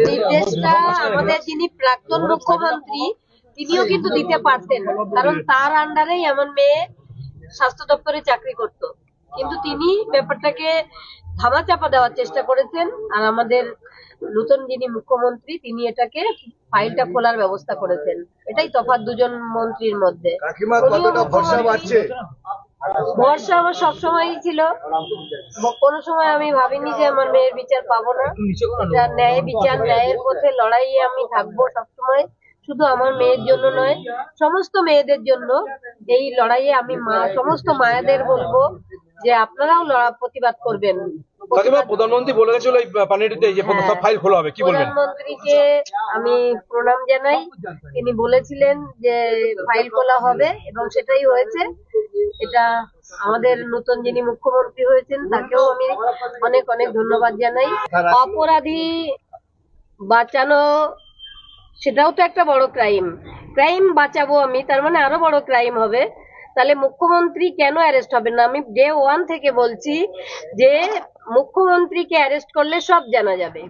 নির্দেশটা আমাদের যিনি প্রাক্তন মুখ্যমন্ত্রী তিনিও কিন্তু দিতে পারতেন, কারণ তার আন্ডারেই আমার মেয়ে স্বাস্থ্য দপ্তরে চাকরি করত, কিন্তু তিনি ব্যাপারটাকে ধামাচাপা দেওয়ার চেষ্টা করেছেন। আর আমাদের নতুন যিনি মুখ্যমন্ত্রী তিনি এটাকে ফাইলটা খোলার ব্যবস্থা করেছেন। এটাই তফাৎ দুজন মন্ত্রীর মধ্যে। ভরসা আমার সবসময়ই ছিল, কোনো সময় আমি ভাবিনি যে আমার মেয়ের বিচার পাবো না। এটা ন্যায় বিচার, ন্যায়ের পথে লড়াইয়ে আমি থাকবো সবসময়। শুধু আমার মেয়ের জন্য নয়, সমস্ত মেয়েদের জন্য এই লড়াইয়ে আমি সমস্ত মায়েদের বলবো যে আপনারাও প্রতিবাদ করবেন। প্রধানমন্ত্রী বলে গেছিল এই পানিতে যে সব ফাইল খোলা হবে, কি বলবেন? প্রধানমন্ত্রীকে আমি প্রণাম জানাই। তিনি বলেছিলেন যে ফাইল খোলা হবে এবং সেটাই হয়েছে। এটা আমাদের নতুন যিনি মুখ্যমন্ত্রী হয়েছেন তাকেও আমি অনেক অনেক ধন্যবাদ জানাই। অপরাধী বাঁচানো সেটাও তো একটা বড় ক্রাইম বাঁচাবো আমি, তার মানে আরো বড় ক্রাইম হবে। তাহলে মুখ্যমন্ত্রী কেন অ্যারেস্ট হবেন না? আমি ডে 1 থেকে বলছি যে মুখ্যমন্ত্রীকে অ্যারেস্ট করলে সব জানা যাবে।